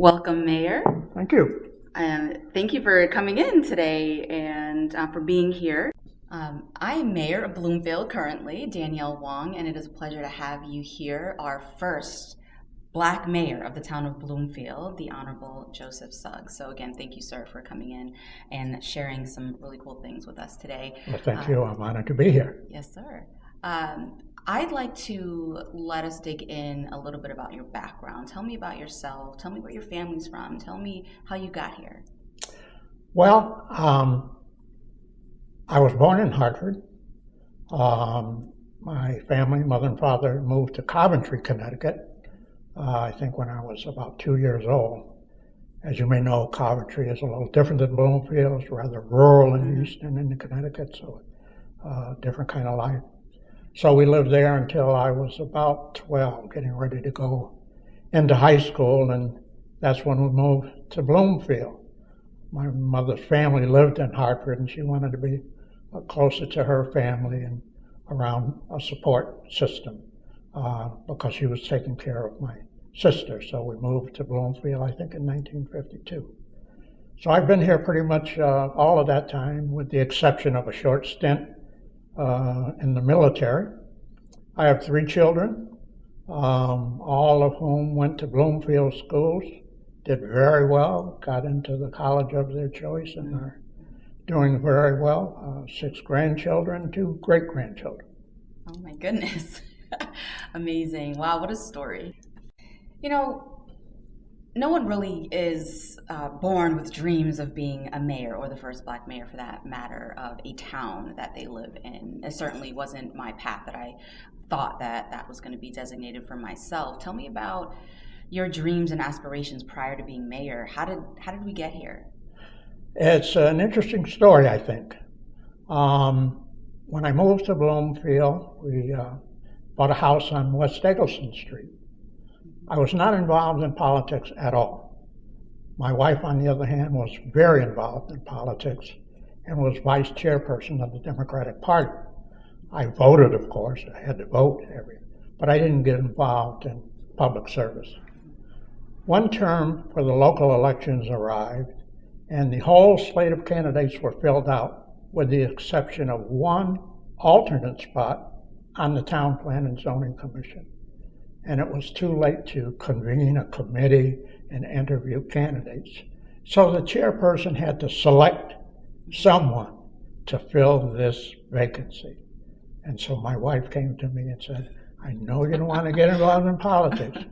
Welcome, Mayor. Thank you. Thank you for coming in today and for being here. I am Mayor of Bloomfield currently, Danielle Wong, and it is a pleasure to have you here, our first Black mayor of the town of Bloomfield, the Honorable Joseph Suggs. So again, thank you, sir, for coming in and sharing some really cool things with us today. Well, thank you. I'm honored to be here. Yes, sir. I'd like to let us dig in a little bit about your background. Tell me about yourself. Tell me where your family's from. Tell me how you got here. Well, I was born in Hartford. My family, mother and father, moved to Coventry, Connecticut, I think when I was about 2 years old. As you may know, Coventry is a little different than Bloomfield. It's rather rural in the eastern end of Connecticut, so different kind of life. So we lived there until I was about 12, getting ready to go into high school, and that's when we moved to Bloomfield. My mother's family lived in Hartford, and she wanted to be closer to her family and around a support system because she was taking care of my sister. So we moved to Bloomfield, I think, in 1952. So I've been here pretty much all of that time, with the exception of a short stint in the military. I have 3 children, all of whom went to Bloomfield schools, did very well, got into the college of their choice, and are doing very well. 6 grandchildren, 2 great-grandchildren. Oh my goodness. Amazing. Wow, what a story. You know, no one really is born with dreams of being a mayor, or the first Black mayor for that matter, of a town that they live in. It certainly wasn't my path that I thought that was going to be designated for myself. Tell me about your dreams and aspirations prior to being mayor. How did we get here? It's an interesting story, I think. When I moved to Bloomfield, we bought a house on West Eggleston Street. I was not involved in politics at all. My wife, on the other hand, was very involved in politics and was vice chairperson of the Democratic Party. I voted, of course. I had to vote, but I didn't get involved in public service. One term for the local elections arrived, and the whole slate of candidates were filled out, with the exception of one alternate spot on the Town Plan and Zoning Commission. And it was too late to convene a committee and interview candidates. So the chairperson had to select someone to fill this vacancy. And so my wife came to me and said, I know you don't want to get involved in politics,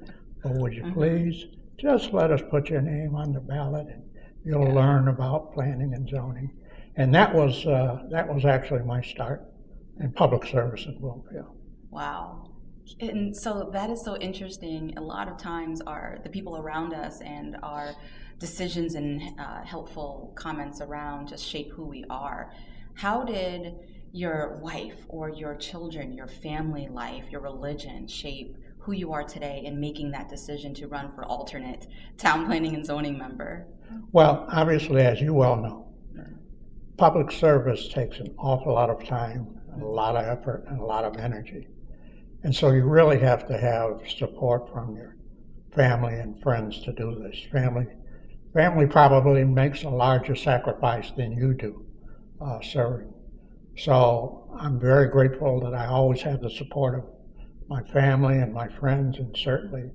but would you please just let us put your name on the ballot, and you'll learn about planning and zoning. And that was actually my start in public service in Bloomfield. Wow. And so that is so interesting. A lot of times the people around us and our decisions and helpful comments around just shape who we are. How did your wife or your children, your family life, your religion shape who you are today in making that decision to run for alternate town planning and zoning member? Well, obviously, as you well know, public service takes an awful lot of time, a lot of effort, and a lot of energy. And so you really have to have support from your family and friends to do this. Family probably makes a larger sacrifice than you do serving. So I'm very grateful that I always had the support of my family and my friends, and certainly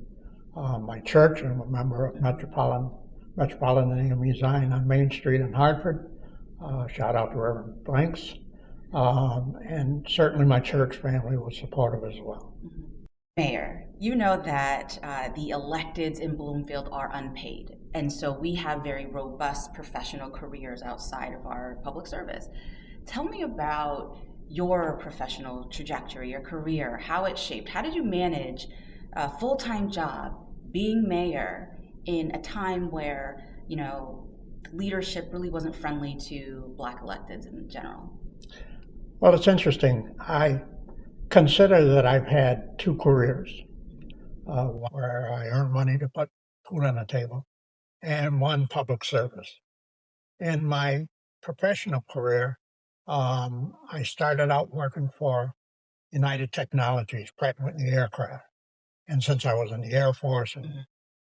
my church. I'm a member of Metropolitan AME Zion on Main Street in Hartford. Shout out to Reverend Blanks. And certainly my church family was supportive as well. Mayor, you know that the electeds in Bloomfield are unpaid, and so we have very robust professional careers outside of our public service. Tell me about your professional trajectory, your career, how it shaped. How did you manage a full-time job, being mayor, in a time where, leadership really wasn't friendly to Black electeds in general? Well, it's interesting. I consider that I've had 2 careers where I earned money to put food on the table, and one public service. In my professional career, I started out working for United Technologies, Pratt & Whitney Aircraft. And since I was in the Air Force and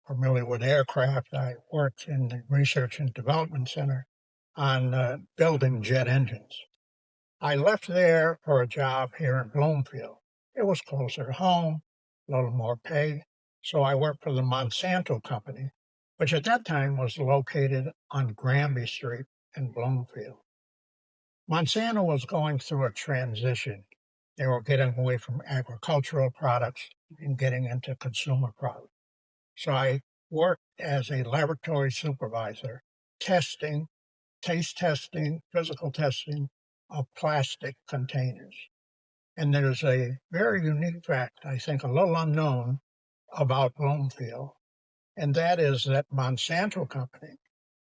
familiar with aircraft. I worked in the Research and Development Center on building jet engines. I left there for a job here in Bloomfield. It was closer to home, a little more pay. So I worked for the Monsanto Company, which at that time was located on Granby Street in Bloomfield. Monsanto was going through a transition. They were getting away from agricultural products and getting into consumer products. So I worked as a laboratory supervisor, testing, taste testing, physical testing of plastic containers. And there's a very unique fact, I think a little unknown, about Bloomfield, and that is that Monsanto Company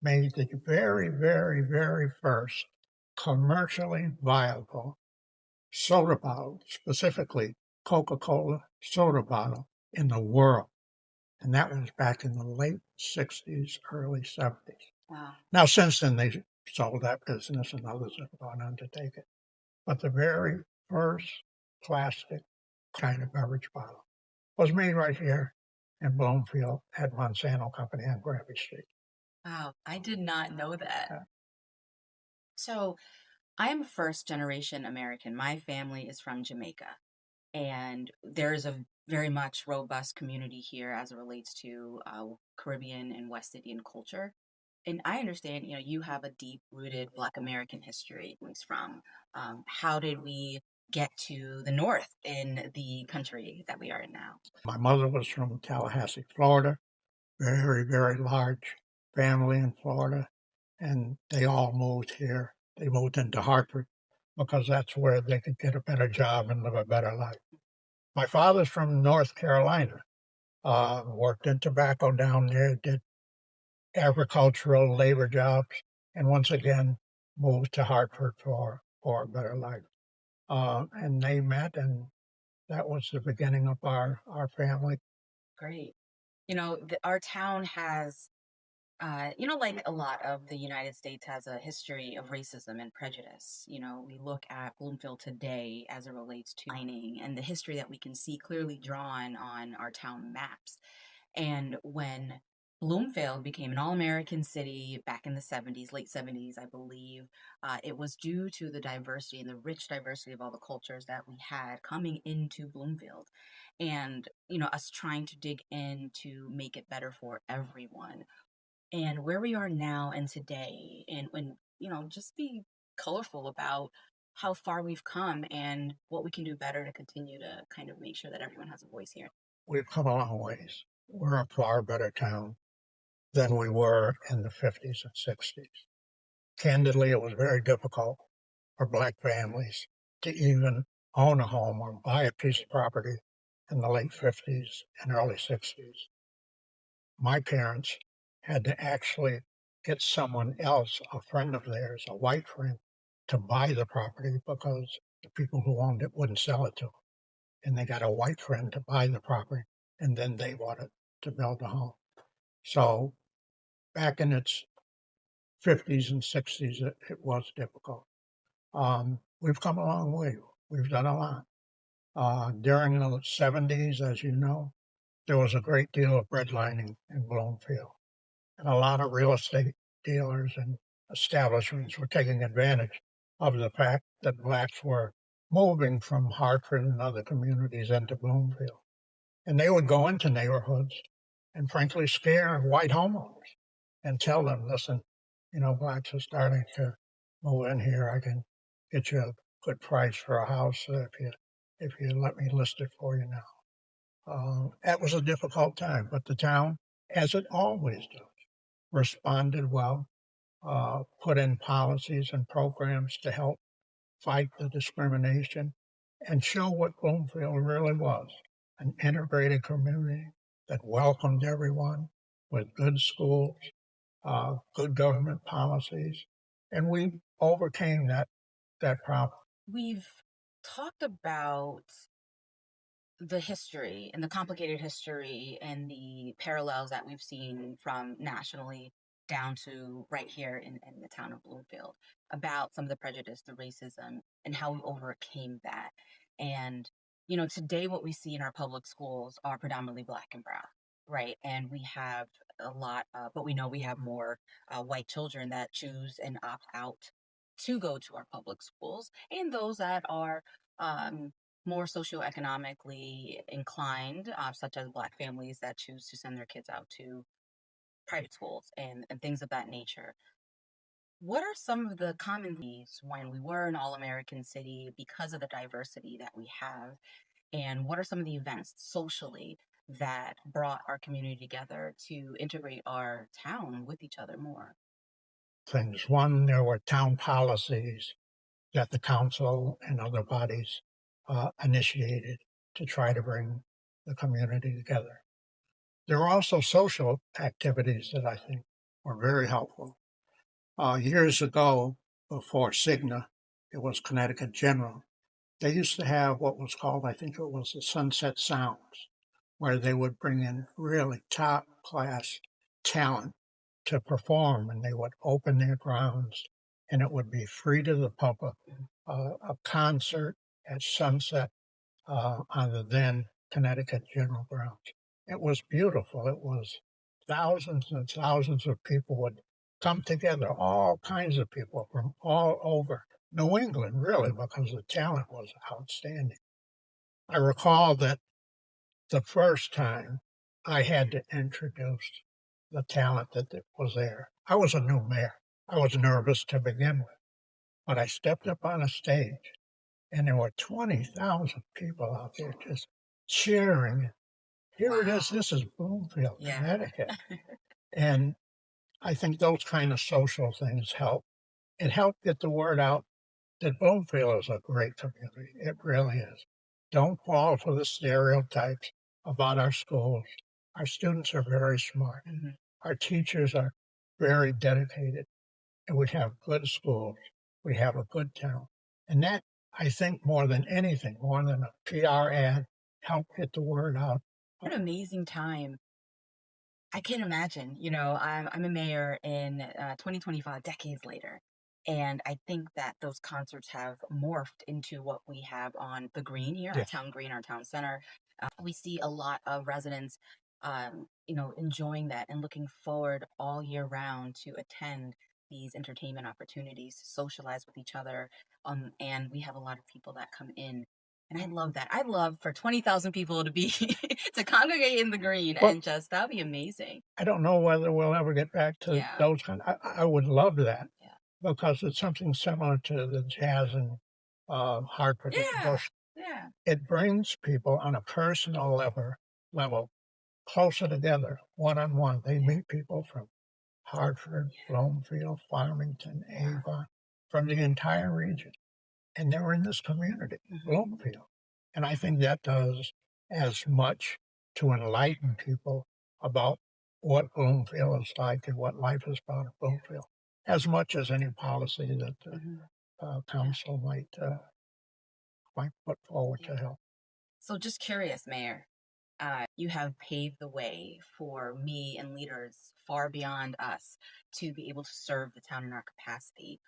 made the very, very, very first commercially viable soda bottle, specifically Coca-Cola soda bottle in the world. And that was back in the late 60s, early 70s. Wow. Now, since then, they sold that business and others have gone on to take it. But the very first plastic kind of beverage bottle was made right here in Bloomfield at Monsanto Company on Granby Street. Wow, I did not know that. Yeah. So, I am a first generation American. My family is from Jamaica, and there's a very much robust community here as it relates to Caribbean and West Indian culture. And I understand, you have a deep rooted Black American history. It's from how did we get to the North in the country that we are in now? My mother was from Tallahassee, Florida, very, very large family in Florida, and they all moved here. They moved into Hartford because that's where they could get a better job and live a better life. My father's from North Carolina, worked in tobacco down there, did agricultural labor jobs, and once again moved to Hartford for a better life. And they met, and that was the beginning of our family. Great. Our town has, like a lot of the United States has a history of racism and prejudice. We look at Bloomfield today as it relates to mining and the history that we can see clearly drawn on our town maps. And when Bloomfield became an all American city back in the 70s, late 70s, I believe, it was due to the diversity and the rich diversity of all the cultures that we had coming into Bloomfield. And, us trying to dig in to make it better for everyone. And where we are now and today, and when, just be colorful about how far we've come and what we can do better to continue to kind of make sure that everyone has a voice here. We've come a long ways. We're a far better town than we were in the 50s and 60s. Candidly, it was very difficult for Black families to even own a home or buy a piece of property in the late 50s and early 60s. My parents had to actually get someone else, a friend of theirs, a white friend, to buy the property because the people who owned it wouldn't sell it to them. And they got a white friend to buy the property, and then they wanted to build a home. So back in its 50s and 60s, it was difficult. We've come a long way. We've done a lot. During the 70s, as you know, there was a great deal of redlining in Bloomfield. And a lot of real estate dealers and establishments were taking advantage of the fact that blacks were moving from Hartford and other communities into Bloomfield. And they would go into neighborhoods and frankly scare white homeowners and tell them, listen, blacks are starting to move in here. I can get you a good price for a house if you let me list it for you now. That was a difficult time, but the town, as it always does, responded well, put in policies and programs to help fight the discrimination and show what Bloomfield really was, an integrated community that welcomed everyone with good schools, good government policies, and we overcame that problem. We've talked about the history and the complicated history and the parallels that we've seen from nationally down to right here in the town of Bloomfield about some of the prejudice, the racism, and how we overcame that. And, today what we see in our public schools are predominantly Black and brown. right? And we have a lot, but we know we have more white children that choose and opt out to go to our public schools, and those that are um, more socioeconomically inclined, such as Black families that choose to send their kids out to private schools and things of that nature. What are some of the common things when we were an all American city because of the diversity that we have? And what are some of the events socially that brought our community together to integrate our town with each other more? Things. One, there were town policies that the council and other bodies initiated to try to bring the community together. There were also social activities that I think were very helpful. Years ago, before Cigna, it was Connecticut General. They used to have what was called, I think it was the Sunset Sounds, where they would bring in really top class talent to perform, and they would open their grounds, and it would be free to the public. A concert at sunset on the then Connecticut General Grounds. It was beautiful. It was thousands and thousands of people would come together, all kinds of people from all over New England, really, because the talent was outstanding. I recall that the first time I had to introduce the talent that was there. I was a new mayor. I was nervous to begin with, but I stepped up on a stage and there were 20,000 people out there just cheering. Here it is. Wow. This is Bloomfield, Yeah. Connecticut. And I think those kind of social things help. It helped get the word out that Bloomfield is a great community. It really is. Don't fall for the stereotypes about our schools. Our students are very smart. Mhm. Our teachers are very dedicated, and we have good schools. We have a good town. And that, I think, more than anything, more than a PR ad, helped get the word out. What an amazing time. I can't imagine. I'm a mayor in 2025, decades later. And I think that those concerts have morphed into what we have on the green here, our Yes. town green, our town center. We see a lot of residents, enjoying that and looking forward all year round to attend these entertainment opportunities, to socialize with each other. And we have a lot of people that come in. And I love that. I'd love for 20,000 people to be to congregate in the green Well, and just that'd be amazing. I don't know whether we'll ever get back to Yeah. those kind. I would love that Yeah. because it's something similar to the jazz and Hartford and Yeah. Bush. Yeah. It brings people on a personal level closer together, one on one. They Yeah. meet people from Hartford, Bloomfield, Farmington, Yeah. Avon, from the entire region. And they're in this community, Mhm. Bloomfield. And I think that does as much to enlighten people about what Bloomfield is like and what life is about in Bloomfield, as much as any policy that the Mhm. Yeah. council might put forward Yeah. to help. So just curious, Mayor, you have paved the way for me and leaders far beyond us to be able to serve the town in our capacity.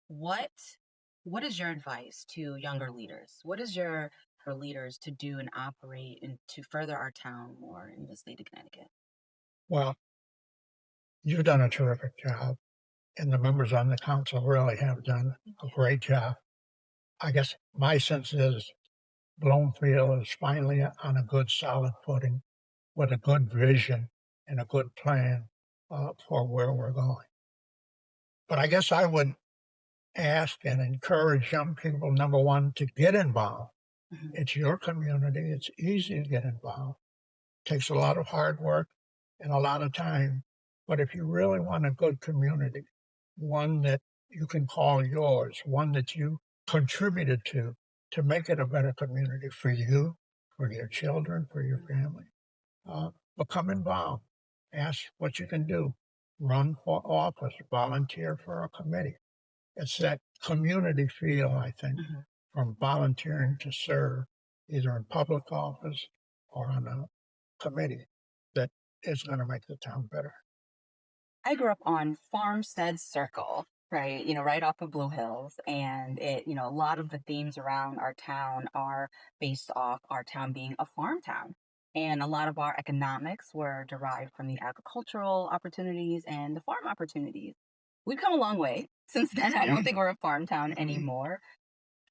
What what is your advice to younger leaders? What is your for leaders to do and operate and to further our town more in the state of Connecticut? Well, you've done a terrific job, and the members on the council really have done a great job. I guess my sense is Bloomfield is finally on a good, solid footing with a good vision and a good plan for where we're going. But I guess I would ask and encourage young people, number one, to get involved. Mhm. It's your community. It's easy to get involved. It takes a lot of hard work and a lot of time. But if you really want a good community, one that you can call yours, one that you contributed to make it a better community for you, for your children, for your family, become involved. Ask what you can do. Run for office, volunteer for a committee. It's that community feel, I think, Mhm. from volunteering to serve either in public office or on a committee that is going to make the town better. I grew up on Farmstead Circle, right? Right off of Blue Hills. And a lot of the themes around our town are based off our town being a farm town. And a lot of our economics were derived from the agricultural opportunities and the farm opportunities. We've come a long way since then. I don't think we're a farm town anymore.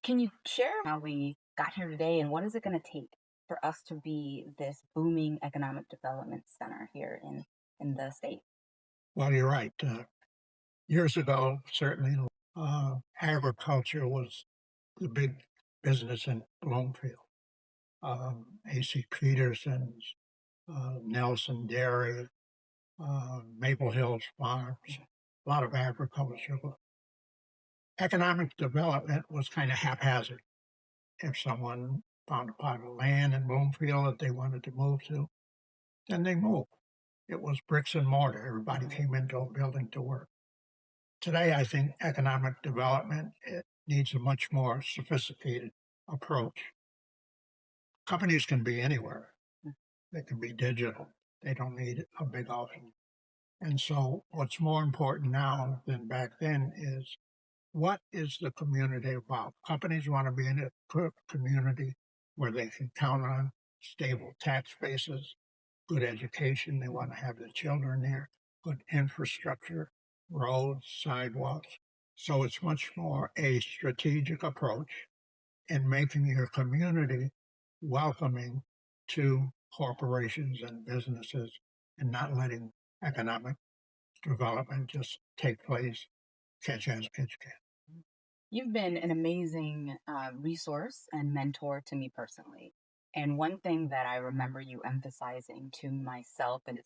Can you share how we got here today and what is it going to take for us to be this booming economic development center here in the state? Well, you're right. Years ago, certainly, agriculture was the big business in Bloomfield. A.C. Peterson's, Nelson Dairy, Maple Hills Farms, a lot of agriculture. Economic development was kind of haphazard. If someone found a plot of land in Bloomfield that they wanted to move to, then they moved. It was bricks and mortar. Everybody came into a building to work. Today, I think economic development it needs a much more sophisticated approach. Companies can be anywhere. They can be digital. They don't need a big office. And so what's more important now than back then is what is the community about? Companies want to be in a community where they can count on stable tax bases, good education. They want to have the children there, good infrastructure, roads, sidewalks. So it's much more a strategic approach in making your community welcoming to corporations and businesses and not letting economic development just take place, catch as catch can. You've been an amazing resource and mentor to me personally. And one thing that I remember you emphasizing to myself is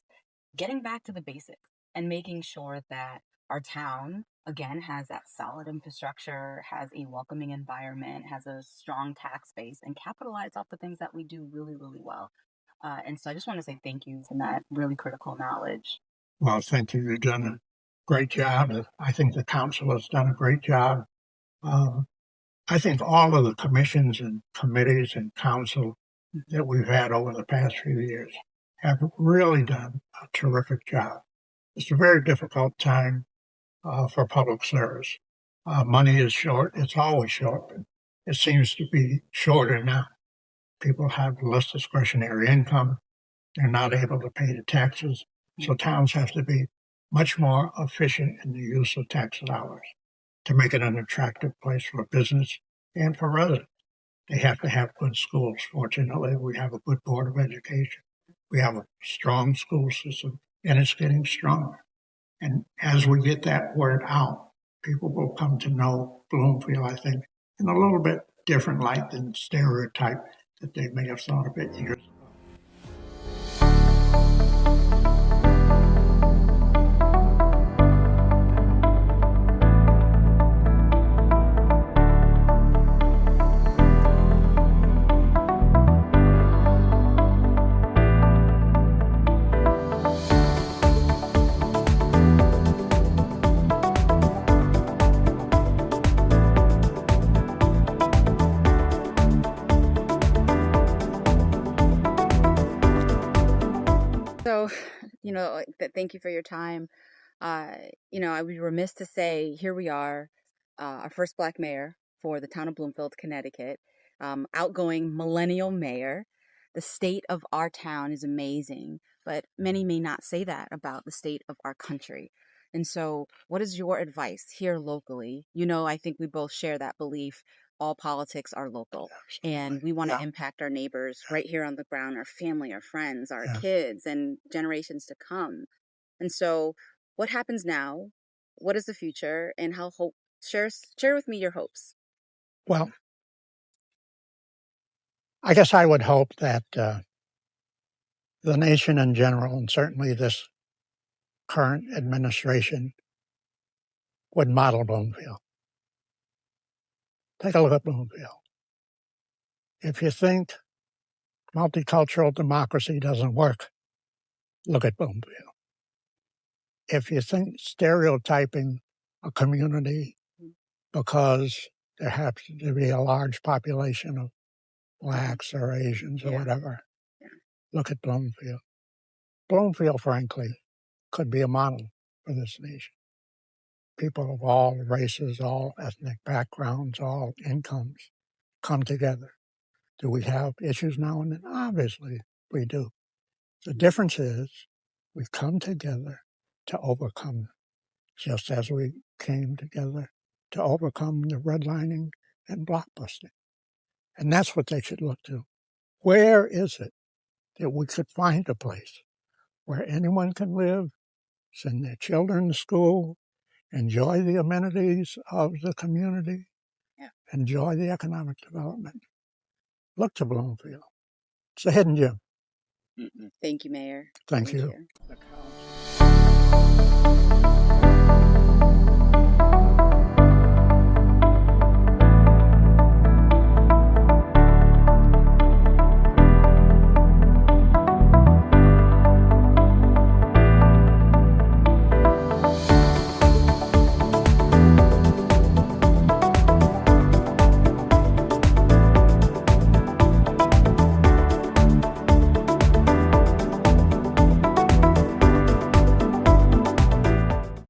getting back to the basics and making sure that our town, again, has that solid infrastructure, has a welcoming environment, has a strong tax base, and capitalize off the things that we do really, really well. And so I just want to say thank you for that really critical knowledge. Well, thank you. You've done a great job. I think the council has done a great job. Um, I think all of the commissions and committees and council that we've had over the past few years have really done a terrific job. It's a very difficult time for public service. Money is short. It's always short, but it seems to be shorter now. People have less discretionary income. They're not able to pay the taxes. So towns have to be much more efficient in the use of tax dollars to make it an attractive place for business and for residents. They have to have good schools. Fortunately, we have a good board of education. We have a strong school system, and it's getting stronger. And as we get that word out, people will come to know Bloomfield, I think, in a little bit different light than stereotype that they may have thought of it years ago. So, thank you for your time. I would be remiss to say here we are, our first Black mayor for the town of Bloomfield, Connecticut, outgoing millennial mayor. The state of our town is amazing, but many may not say that about the state of our country. And so, what is your advice here locally? I think we both share that belief. All politics are local, and we want to impact our neighbors right here on the ground, our family, our friends, our kids, and generations to come. And so, what happens now? What is the future? And how hope share with me your hopes. Well, I guess I would hope that the nation in general, and certainly this current administration, would model Bloomfield. Take a look at Bloomfield. If you think multicultural democracy doesn't work, look at Bloomfield. If you think stereotyping a community because there happens to be a large population of blacks or Asians or whatever, look at Bloomfield. Bloomfield, frankly, could be a model for this nation. People of all races, all ethnic backgrounds, all incomes come together. Do we have issues now and then? Obviously, We do. The difference is we come together to overcome, just as we came together to overcome the redlining and blockbusting. And that's what they should look to. Where is it that we could find a place where anyone can live, send their children to school, enjoy the amenities of the community, enjoy the economic development? Look to Bloomfield. It's a hidden gem. Thank you, Mayor. Thank you. You.